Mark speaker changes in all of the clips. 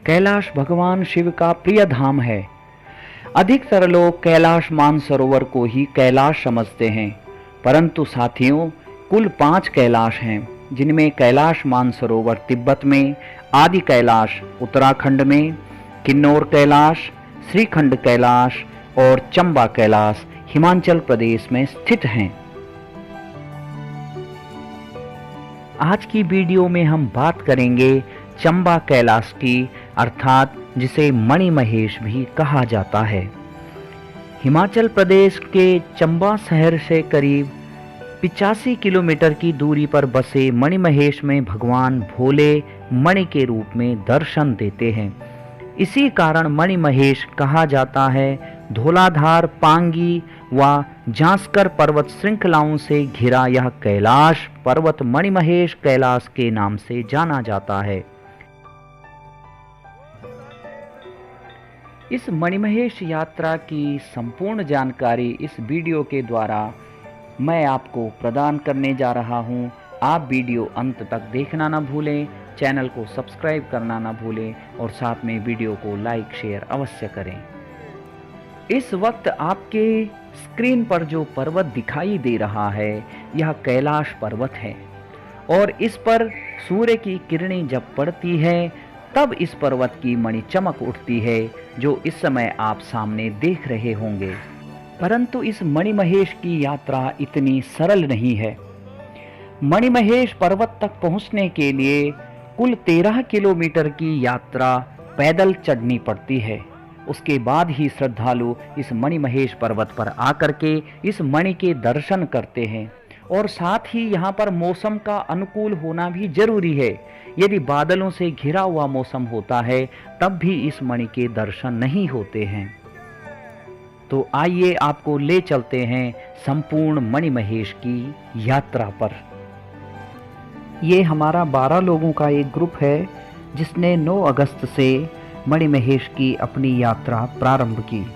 Speaker 1: कैलाश भगवान शिव का प्रिय धाम है। अधिकतर लोग कैलाश मानसरोवर को ही कैलाश समझते हैं, परंतु साथियों कुल 5 कैलाश हैं, जिनमें कैलाश मानसरोवर तिब्बत में, आदि कैलाश उत्तराखंड में, किन्नौर कैलाश, श्रीखंड कैलाश और चंबा कैलाश हिमाचल प्रदेश में स्थित हैं। आज की वीडियो में हम बात करेंगे चंबा कैलाश की, अर्थात जिसे मणिमहेश भी कहा जाता है। हिमाचल प्रदेश के चंबा शहर से करीब 85 किलोमीटर की दूरी पर बसे मणिमहेश में भगवान भोले मणि के रूप में दर्शन देते हैं। इसी कारण मणिमहेश कहा जाता है। धौलाधार, पांगी व जांस्कर पर्वत श्रृंखलाओं से घिरा यह कैलाश पर्वत मणिमहेश कैलाश के नाम से जाना जाता है। इस मणिमहेश यात्रा की संपूर्ण जानकारी इस वीडियो के द्वारा मैं आपको प्रदान करने जा रहा हूं। आप वीडियो अंत तक देखना ना भूलें, चैनल को सब्सक्राइब करना ना भूलें और साथ में वीडियो को लाइक शेयर अवश्य करें। इस वक्त आपके स्क्रीन पर जो पर्वत दिखाई दे रहा है यह कैलाश पर्वत है और इस पर सूर्य की किरणें जब पड़ती है तब इस पर्वत की मणि चमक उठती है, जो इस समय आप सामने देख रहे होंगे। परंतु इस मणिमहेश की यात्रा इतनी सरल नहीं है। मणिमहेश पर्वत तक पहुंचने के लिए कुल 13 किलोमीटर की यात्रा पैदल चढ़नी पड़ती है। उसके बाद ही श्रद्धालु इस मणिमहेश पर्वत पर आकर के इस मणि के दर्शन करते हैं और साथ ही यहाँ पर मौसम का अनुकूल होना भी जरूरी है। यदि बादलों से घिरा हुआ मौसम होता है तब भी इस मणि के दर्शन नहीं होते हैं। तो आइए आपको ले चलते हैं संपूर्ण मणिमहेश की यात्रा पर। ये हमारा 12 लोगों का एक ग्रुप है जिसने 9 अगस्त से मणिमहेश की अपनी यात्रा प्रारंभ की।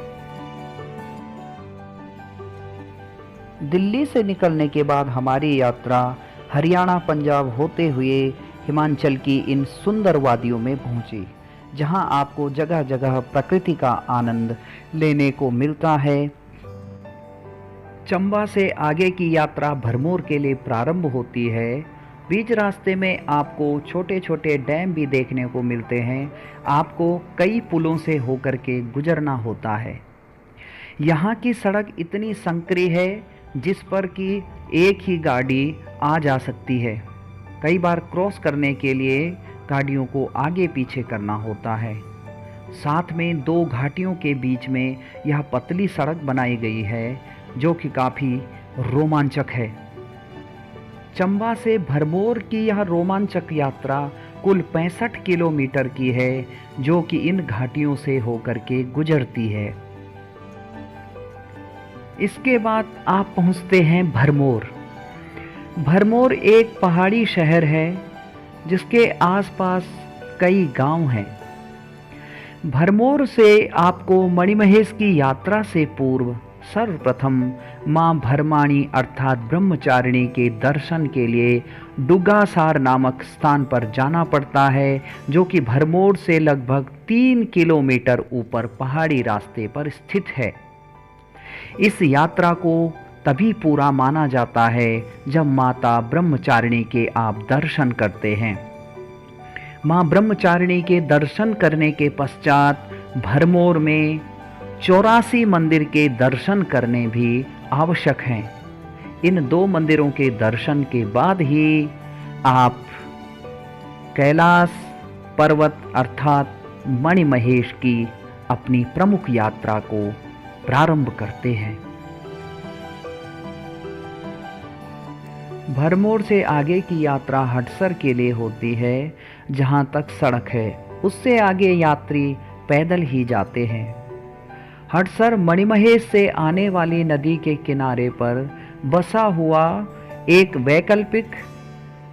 Speaker 1: दिल्ली से निकलने के बाद हमारी यात्रा हरियाणा पंजाब होते हुए हिमाचल की इन सुंदर वादियों में पहुंची, जहां आपको जगह जगह प्रकृति का आनंद लेने को मिलता है। चंबा से आगे की यात्रा भरमौर के लिए प्रारंभ होती है। बीच रास्ते में आपको छोटे छोटे डैम भी देखने को मिलते हैं। आपको कई पुलों से होकर के गुजरना होता है। यहाँ की सड़क इतनी संकरी है जिस पर कि एक ही गाड़ी आ जा सकती है। कई बार क्रॉस करने के लिए गाड़ियों को आगे पीछे करना होता है। साथ में 2 घाटियों के बीच में यह पतली सड़क बनाई गई है जो कि काफ़ी रोमांचक है। चंबा से भरमौर की यह रोमांचक यात्रा कुल 65 किलोमीटर की है, जो कि इन घाटियों से होकर के गुजरती है। इसके बाद आप पहुंचते हैं भरमौर। भरमौर एक पहाड़ी शहर है जिसके आसपास कई गांव हैं। भरमौर से आपको मणिमहेश की यात्रा से पूर्व सर्वप्रथम मां भरमाणी अर्थात ब्रह्मचारिणी के दर्शन के लिए डुगासार नामक स्थान पर जाना पड़ता है, जो कि भरमौर से लगभग 3 किलोमीटर ऊपर पहाड़ी रास्ते पर स्थित है। इस यात्रा को तभी पूरा माना जाता है जब माता ब्रह्मचारिणी के आप दर्शन करते हैं। मां ब्रह्मचारिणी के दर्शन करने के पश्चात भरमौर में 84 मंदिर के दर्शन करने भी आवश्यक हैं। इन 2 मंदिरों के दर्शन के बाद ही आप कैलाश पर्वत अर्थात मणिमहेश की अपनी प्रमुख यात्रा को प्रारंभ करते हैं। भरमौर से आगे की यात्रा हडसर के लिए होती है, जहां तक सड़क है। उससे आगे यात्री पैदल ही जाते हैं। हडसर मणिमहेश से आने वाली नदी के किनारे पर बसा हुआ एक वैकल्पिक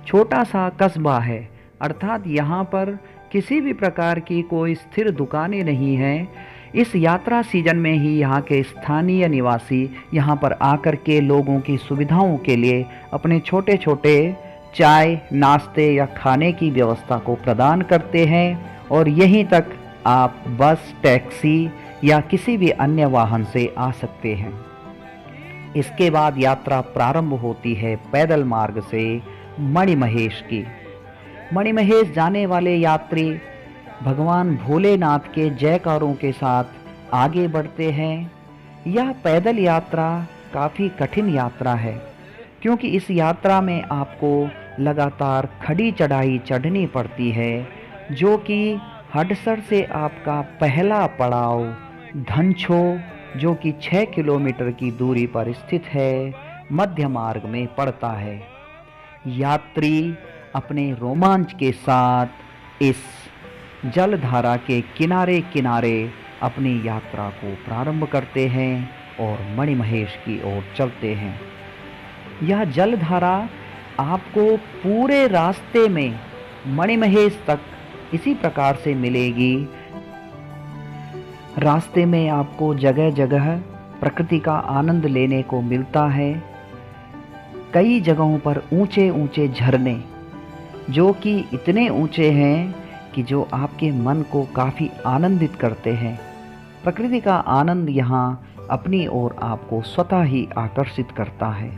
Speaker 1: छोटा सा कस्बा है, अर्थात यहाँ पर किसी भी प्रकार की कोई स्थिर दुकानें नहीं हैं। इस यात्रा सीजन में ही यहाँ के स्थानीय निवासी यहाँ पर आकर के लोगों की सुविधाओं के लिए अपने छोटे छोटे चाय, नाश्ते या खाने की व्यवस्था को प्रदान करते हैं और यहीं तक आप बस, टैक्सी या किसी भी अन्य वाहन से आ सकते हैं। इसके बाद यात्रा प्रारंभ होती है पैदल मार्ग से मणिमहेश की। मणिमहेश जाने वाले यात्री भगवान भोलेनाथ के जयकारों के साथ आगे बढ़ते हैं। यह पैदल यात्रा काफ़ी कठिन यात्रा है, क्योंकि इस यात्रा में आपको लगातार खड़ी चढ़ाई चढ़नी पड़ती है, जो कि हडसर से आपका पहला पड़ाव धनछो, जो कि 6 किलोमीटर की दूरी पर स्थित है, मध्य मार्ग में पड़ता है। यात्री अपने रोमांच के साथ इस जलधारा के किनारे किनारे अपनी यात्रा को प्रारंभ करते हैं और मणिमहेश की ओर चलते हैं। यह जलधारा आपको पूरे रास्ते में मणिमहेश तक इसी प्रकार से मिलेगी। रास्ते में आपको जगह जगह प्रकृति का आनंद लेने को मिलता है। कई जगहों पर ऊंचे ऊंचे झरने, जो कि इतने ऊंचे हैं कि जो आपके मन को काफ़ी आनंदित करते हैं। प्रकृति का आनंद यहाँ अपनी ओर आपको स्वतः ही आकर्षित करता है।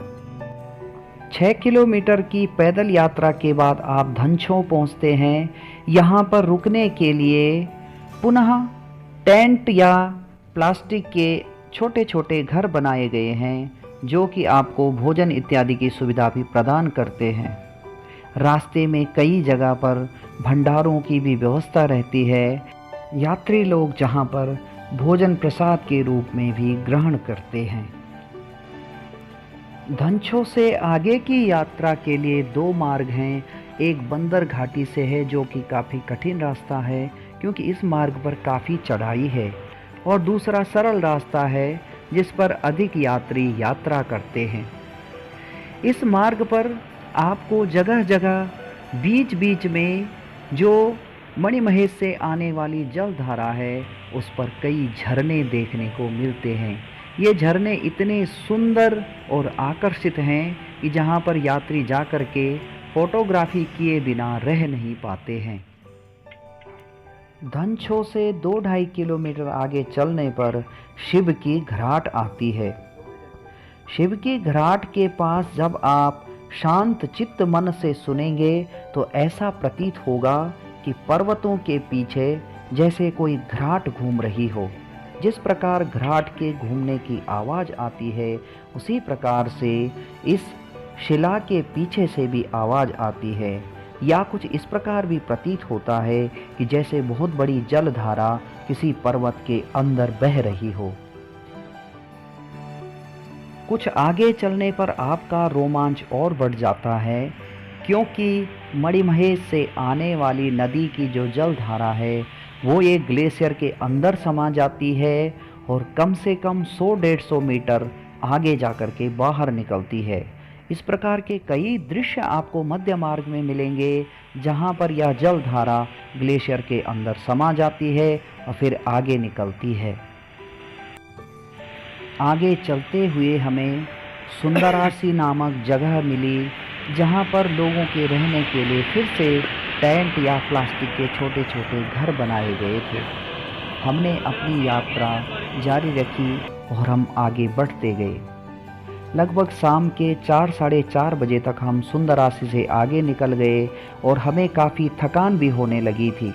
Speaker 1: 6 किलोमीटर की पैदल यात्रा के बाद आप धनछो पहुँचते हैं। यहाँ पर रुकने के लिए पुनः टेंट या प्लास्टिक के छोटे छोटे घर बनाए गए हैं, जो कि आपको भोजन इत्यादि की सुविधा भी प्रदान करते हैं। रास्ते में कई जगह पर भंडारों की भी व्यवस्था रहती है। यात्री लोग जहाँ पर भोजन प्रसाद के रूप में भी ग्रहण करते हैं। धनछो से आगे की यात्रा के लिए 2 मार्ग हैं। एक बंदर घाटी से है, जो कि काफ़ी कठिन रास्ता है, क्योंकि इस मार्ग पर काफ़ी चढ़ाई है, और दूसरा सरल रास्ता है जिस पर अधिक यात्री यात्रा करते हैं। इस मार्ग पर आपको जगह जगह बीच बीच में जो मणिमहेश से आने वाली जलधारा है, उस पर कई झरने देखने को मिलते हैं। ये झरने इतने सुंदर और आकर्षित हैं कि जहाँ पर यात्री जाकर के फोटोग्राफी किए बिना रह नहीं पाते हैं। धनछो से 2-2.5 किलोमीटर आगे चलने पर शिव की घाट आती है। शिव की घाट के पास जब आप शांत चित्त मन से सुनेंगे तो ऐसा प्रतीत होगा कि पर्वतों के पीछे जैसे कोई घाट घूम रही हो। जिस प्रकार घाट के घूमने की आवाज़ आती है, उसी प्रकार से इस शिला के पीछे से भी आवाज़ आती है, या कुछ इस प्रकार भी प्रतीत होता है कि जैसे बहुत बड़ी जलधारा किसी पर्वत के अंदर बह रही हो। कुछ आगे चलने पर आपका रोमांच और बढ़ जाता है, क्योंकि मणिमहेश से आने वाली नदी की जो जलधारा है वो एक ग्लेशियर के अंदर समा जाती है और कम से कम 100-150 मीटर आगे जाकर के बाहर निकलती है। इस प्रकार के कई दृश्य आपको मध्य मार्ग में मिलेंगे, जहाँ पर यह जलधारा ग्लेशियर के अंदर समा जाती है और फिर आगे निकलती है। आगे चलते हुए हमें सुंदरासी नामक जगह मिली, जहाँ पर लोगों के रहने के लिए फिर से टेंट या प्लास्टिक के छोटे छोटे घर बनाए गए थे। हमने अपनी यात्रा जारी रखी और हम आगे बढ़ते गए। लगभग शाम के 4-4:30 बजे तक हम सुंदरासी से आगे निकल गए और हमें काफ़ी थकान भी होने लगी थी।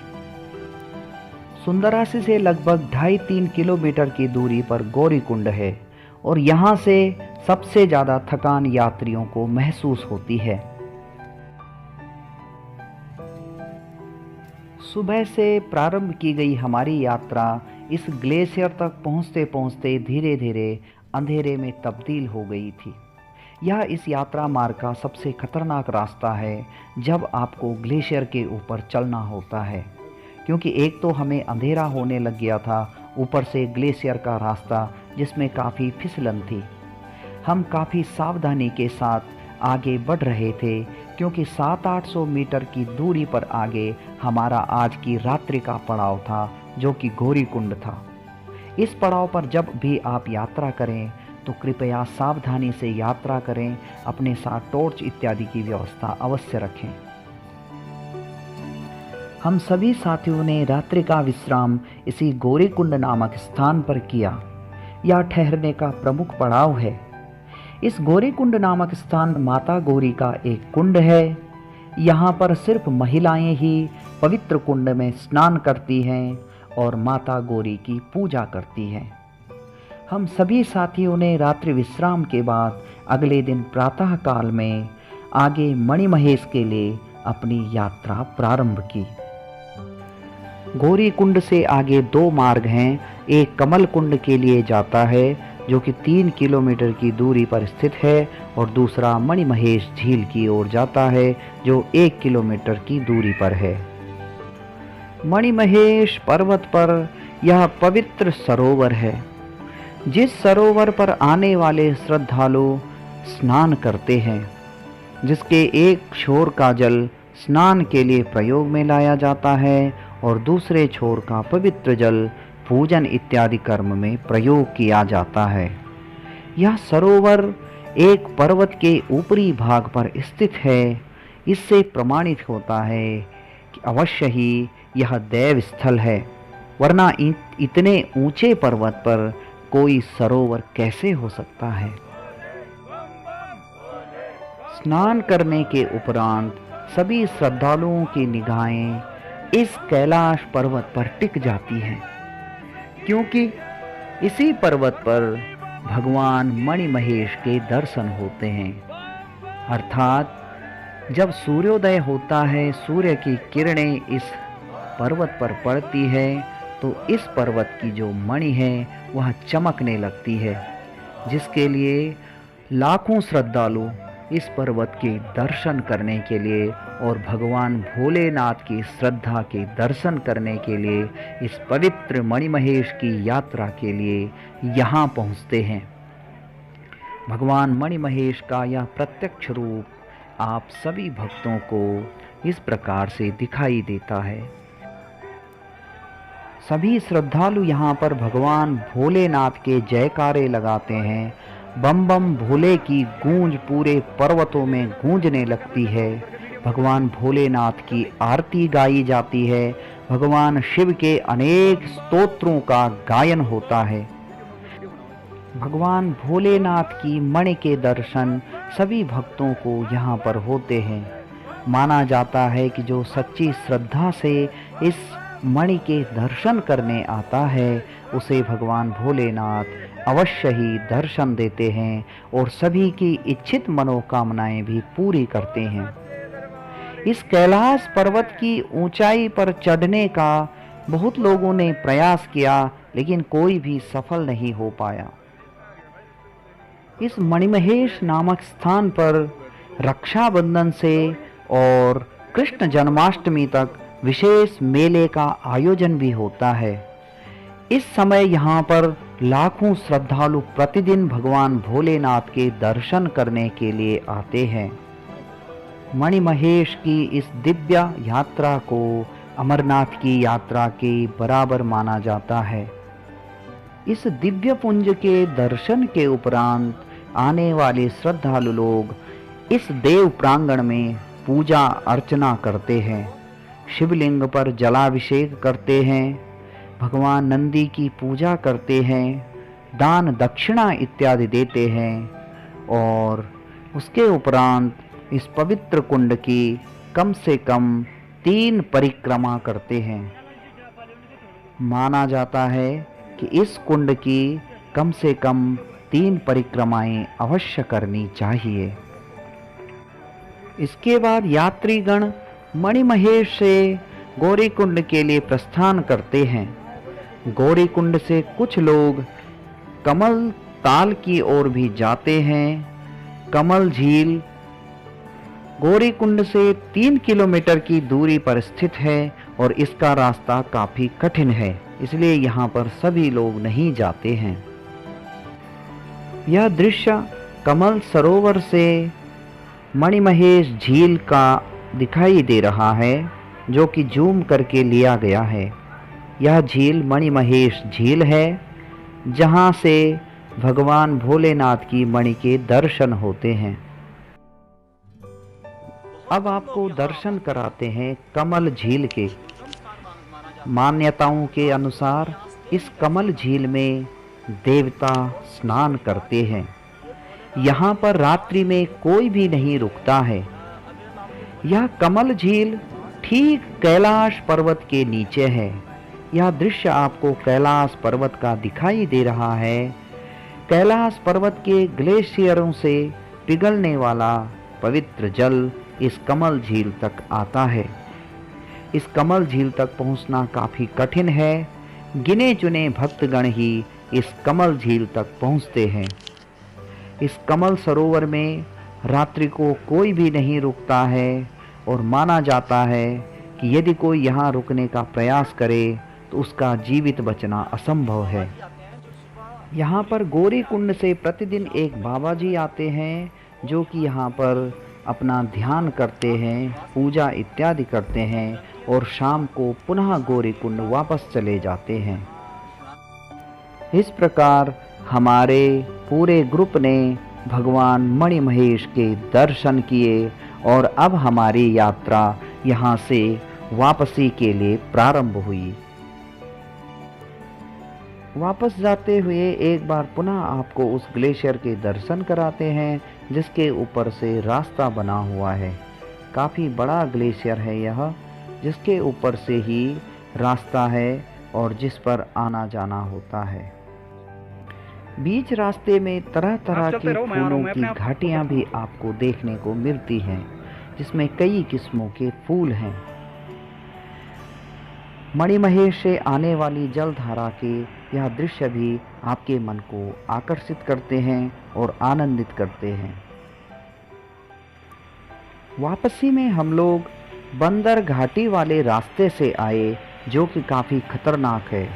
Speaker 1: सुंदरासी से लगभग 2.5-3 किलोमीटर की दूरी पर गौरीकुंड है और यहाँ से सबसे ज़्यादा थकान यात्रियों को महसूस होती है। सुबह से प्रारंभ की गई हमारी यात्रा इस ग्लेशियर तक पहुँचते पहुँचते धीरे धीरे अंधेरे में तब्दील हो गई थी। यह इस यात्रा मार्ग का सबसे खतरनाक रास्ता है जब आपको ग्लेशियर के ऊपर चलना होता है, क्योंकि एक तो हमें अंधेरा होने लग गया था, ऊपर से ग्लेशियर का रास्ता जिसमें काफ़ी फिसलन थी। हम काफ़ी सावधानी के साथ आगे बढ़ रहे थे, क्योंकि 700-800 मीटर की दूरी पर आगे हमारा आज की रात्रि का पड़ाव था, जो कि गौरीकुंड था। इस पड़ाव पर जब भी आप यात्रा करें तो कृपया सावधानी से यात्रा करें, अपने साथ टॉर्च इत्यादि की व्यवस्था अवश्य रखें। हम सभी साथियों ने रात्रि का विश्राम इसी गौरीकुंड नामक स्थान पर किया। यह ठहरने का प्रमुख पड़ाव है। इस गौरीकुंड नामक स्थान माता गौरी का एक कुंड है। यहाँ पर सिर्फ महिलाएं ही पवित्र कुंड में स्नान करती हैं और माता गौरी की पूजा करती हैं। हम सभी साथियों ने रात्रि विश्राम के बाद अगले दिन प्रातः काल में आगे मणिमहेश के लिए अपनी यात्रा प्रारंभ की। गौरी कुंड से आगे 2 मार्ग हैं। एक कमल कुंड के लिए जाता है जो कि 3 किलोमीटर की दूरी पर स्थित है, और दूसरा मणिमहेश झील की ओर जाता है जो 1 किलोमीटर की दूरी पर है। मणिमहेश पर्वत पर यह पवित्र सरोवर है। जिस सरोवर पर आने वाले श्रद्धालु स्नान करते हैं, जिसके एक छोर का जल स्नान के लिए प्रयोग में लाया जाता है और दूसरे छोर का पवित्र जल पूजन इत्यादि कर्म में प्रयोग किया जाता है। यह सरोवर एक पर्वत के ऊपरी भाग पर स्थित है। इससे प्रमाणित होता है कि अवश्य ही यह देव स्थल है, वरना इतने ऊंचे पर्वत पर कोई सरोवर कैसे हो सकता है। स्नान करने के उपरांत सभी श्रद्धालुओं की निगाहें इस कैलाश पर्वत पर टिक जाती हैं, क्योंकि इसी पर्वत पर भगवान मणिमहेश के दर्शन होते हैं। अर्थात जब सूर्योदय होता है, सूर्य की किरणें इस पर्वत पर पड़ती है तो इस पर्वत की जो मणि है वह चमकने लगती है, जिसके लिए लाखों श्रद्धालु इस पर्वत के दर्शन करने के लिए और भगवान भोलेनाथ की श्रद्धा के दर्शन करने के लिए इस पवित्र मणिमहेश की यात्रा के लिए यहाँ पहुँचते हैं। भगवान मणिमहेश का यह प्रत्यक्ष रूप आप सभी भक्तों को इस प्रकार से दिखाई देता है। सभी श्रद्धालु यहाँ पर भगवान भोलेनाथ के जयकारे लगाते हैं। बम बम भोले की गूंज पूरे पर्वतों में गूंजने लगती है। भगवान भोलेनाथ की आरती गाई जाती है। भगवान शिव के अनेक स्तोत्रों का गायन होता है। भगवान भोलेनाथ की मणि के दर्शन सभी भक्तों को यहाँ पर होते हैं। माना जाता है कि जो सच्ची श्रद्धा से इस मणि के दर्शन करने आता है उसे भगवान भोलेनाथ अवश्य ही दर्शन देते हैं और सभी की इच्छित मनोकामनाएं भी पूरी करते हैं। इस कैलाश पर्वत की ऊंचाई पर चढ़ने का बहुत लोगों ने प्रयास किया, लेकिन कोई भी सफल नहीं हो पाया। इस मणिमहेश नामक स्थान पर रक्षाबंधन से और कृष्ण जन्माष्टमी तक विशेष मेले का आयोजन भी होता है। इस समय यहाँ पर लाखों श्रद्धालु प्रतिदिन भगवान भोलेनाथ के दर्शन करने के लिए आते हैं। मणिमहेश की इस दिव्य यात्रा को अमरनाथ की यात्रा के बराबर माना जाता है। इस दिव्य पुंज के दर्शन के उपरांत आने वाले श्रद्धालु लोग इस देव प्रांगण में पूजा अर्चना करते हैं, शिवलिंग पर जलाभिषेक करते हैं, भगवान नंदी की पूजा करते हैं, दान दक्षिणा इत्यादि देते हैं और उसके उपरांत इस पवित्र कुंड की कम से कम 3 परिक्रमा करते हैं। माना जाता है कि इस कुंड की कम से कम 3 परिक्रमाएं अवश्य करनी चाहिए। इसके बाद यात्रीगण मणिमहेश से गौरीकुंड के लिए प्रस्थान करते हैं। गौरीकुंड से कुछ लोग कमल ताल की ओर भी जाते हैं। कमल झील गौरीकुंड से 3 किलोमीटर की दूरी पर स्थित है और इसका रास्ता काफी कठिन है, इसलिए यहाँ पर सभी लोग नहीं जाते हैं। यह दृश्य कमल सरोवर से मणिमहेश झील का दिखाई दे रहा है, जो कि जूम करके लिया गया है। यह झील मणिमहेश झील है, जहाँ से
Speaker 2: भगवान भोलेनाथ की मणि के दर्शन होते हैं। अब आपको दर्शन कराते हैं कमल झील के। मान्यताओं के अनुसार इस कमल झील में देवता स्नान करते हैं। यहाँ पर रात्रि में कोई भी नहीं रुकता है। यह कमल झील ठीक कैलाश पर्वत के नीचे है। यह दृश्य आपको कैलाश पर्वत का दिखाई दे रहा है। कैलाश पर्वत के ग्लेशियरों से पिघलने वाला पवित्र जल इस कमल झील तक आता है। इस कमल झील तक पहुंचना काफ़ी कठिन है। गिने चुने भक्तगण ही इस कमल झील तक पहुंचते हैं। इस कमल सरोवर में रात्रि को कोई भी नहीं रुकता है और माना जाता है कि यदि कोई यहाँ रुकने का प्रयास करे तो उसका जीवित बचना असंभव है। यहाँ पर गौरी कुंड से प्रतिदिन एक बाबा जी आते हैं जो कि यहाँ पर अपना ध्यान करते हैं, पूजा इत्यादि करते हैं और शाम को पुनः गौरी कुंड वापस चले जाते हैं। इस प्रकार हमारे पूरे ग्रुप ने भगवान मणिमहेश के दर्शन किए और अब हमारी यात्रा यहाँ से वापसी के लिए प्रारंभ हुई। वापस जाते हुए एक बार पुनः आपको उस ग्लेशियर के दर्शन कराते हैं जिसके ऊपर से रास्ता बना हुआ है। काफ़ी बड़ा ग्लेशियर है यह, जिसके ऊपर से ही रास्ता है और जिस पर आना जाना होता है। बीच रास्ते में तरह तरह के फूलों की घाटियां भी आपको देखने को मिलती हैं, जिसमें कई किस्मों के फूल हैं। मणिमहेश से आने वाली जलधारा के यह दृश्य भी आपके मन को आकर्षित करते हैं और आनंदित करते हैं। वापसी में हम लोग बंदर घाटी वाले रास्ते से आए जो कि काफ़ी खतरनाक है।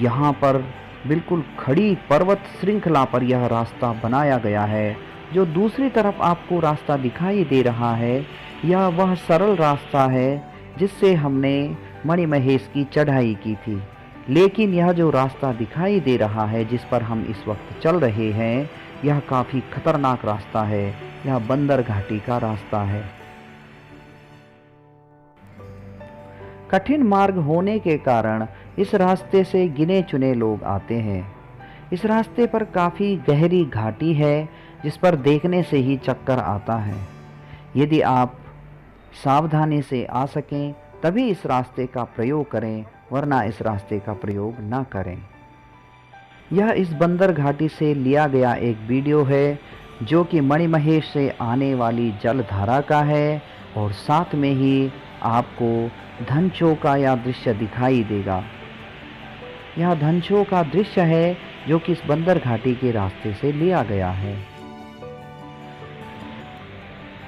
Speaker 2: यहाँ पर बिल्कुल खड़ी पर्वत श्रृंखला पर यह रास्ता बनाया गया है। जो दूसरी तरफ आपको रास्ता दिखाई दे रहा है यह वह सरल रास्ता है जिससे हमने मणिमहेश की चढ़ाई की थी, लेकिन यह जो रास्ता दिखाई दे रहा है जिस पर हम इस वक्त चल रहे हैं यह काफ़ी खतरनाक रास्ता है। यह बंदर घाटी का रास्ता है। कठिन मार्ग होने के कारण इस रास्ते से गिने चुने लोग आते हैं। इस रास्ते पर काफ़ी गहरी घाटी है जिस पर देखने से ही चक्कर आता है। यदि आप सावधानी से आ सकें तभी इस रास्ते का प्रयोग करें, वरना इस रास्ते का प्रयोग ना करें। यह इस बंदर घाटी से लिया गया एक वीडियो है जो कि मणिमहेश से आने वाली जलधारा का है और साथ में ही आपको धनचो का यह दृश्य दिखाई देगा। यह धनचो का दृश्य है जो कि इस बंदर घाटी के रास्ते से लिया गया है।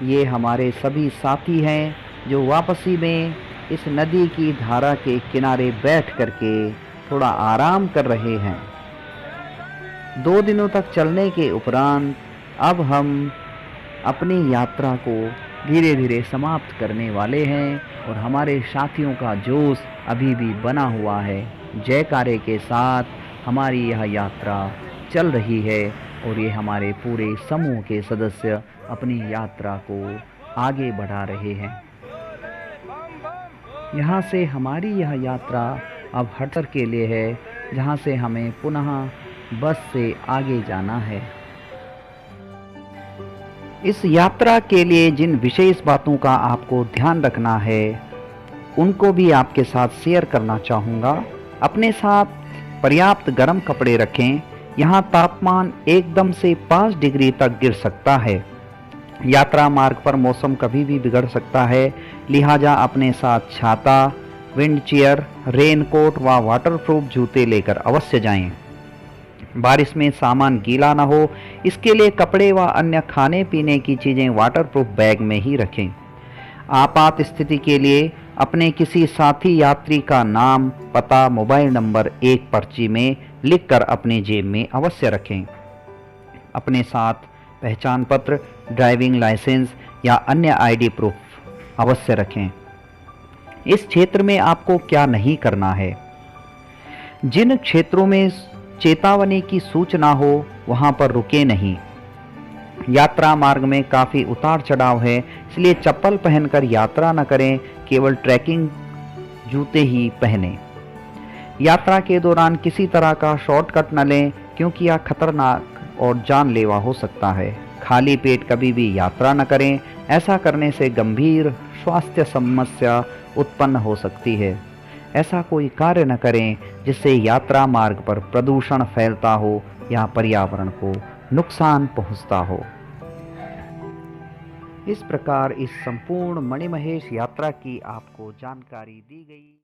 Speaker 2: ये हमारे सभी साथी हैं जो वापसी में इस नदी की धारा के किनारे बैठ करके थोड़ा आराम कर रहे हैं। 2 दिनों तक चलने के उपरांत अब हम अपनी यात्रा को धीरे धीरे समाप्त करने वाले हैं और हमारे साथियों का जोश अभी भी बना हुआ है। जयकारे के साथ हमारी यह यात्रा चल रही है और ये हमारे पूरे समूह के सदस्य अपनी यात्रा को आगे बढ़ा रहे हैं। यहाँ से हमारी यह यात्रा अब हटर के लिए है, जहाँ से हमें पुनः बस से आगे जाना है। इस यात्रा के लिए जिन विशेष बातों का आपको ध्यान रखना है उनको भी आपके साथ शेयर करना चाहूँगा। अपने साथ पर्याप्त गर्म कपड़े रखें। यहाँ तापमान एकदम से 5 डिग्री तक गिर सकता है। यात्रा मार्ग पर मौसम कभी भी बिगड़ सकता है, लिहाजा अपने साथ छाता, विंड चेयर, रेनकोट व वाटरप्रूफ जूते लेकर अवश्य जाएं। बारिश में सामान गीला ना हो इसके लिए कपड़े व अन्य खाने पीने की चीज़ें वाटरप्रूफ बैग में ही रखें। आपात स्थिति के लिए अपने किसी साथी यात्री का नाम, पता, मोबाइल नंबर एक पर्ची में लिखकर अपनी जेब में अवश्य रखें। अपने साथ पहचान पत्र, ड्राइविंग लाइसेंस या अन्य आईडी प्रूफ अवश्य रखें। इस क्षेत्र में आपको क्या नहीं करना है। जिन क्षेत्रों में चेतावनी की सूचना हो वहां पर रुके नहीं। यात्रा मार्ग में काफ़ी उतार चढ़ाव है, इसलिए चप्पल पहनकर यात्रा न करें, केवल ट्रैकिंग जूते ही पहनें। यात्रा के दौरान किसी तरह का शॉर्टकट न लें, क्योंकि यह खतरनाक और जानलेवा हो सकता है। खाली पेट कभी भी यात्रा न करें, ऐसा करने से गंभीर स्वास्थ्य समस्या उत्पन्न हो सकती है। ऐसा कोई कार्य न करें जिससे यात्रा मार्ग पर प्रदूषण फैलता हो या पर्यावरण को नुकसान पहुंचता हो। इस प्रकार इस संपूर्ण मणिमहेश यात्रा की आपको जानकारी दी गई।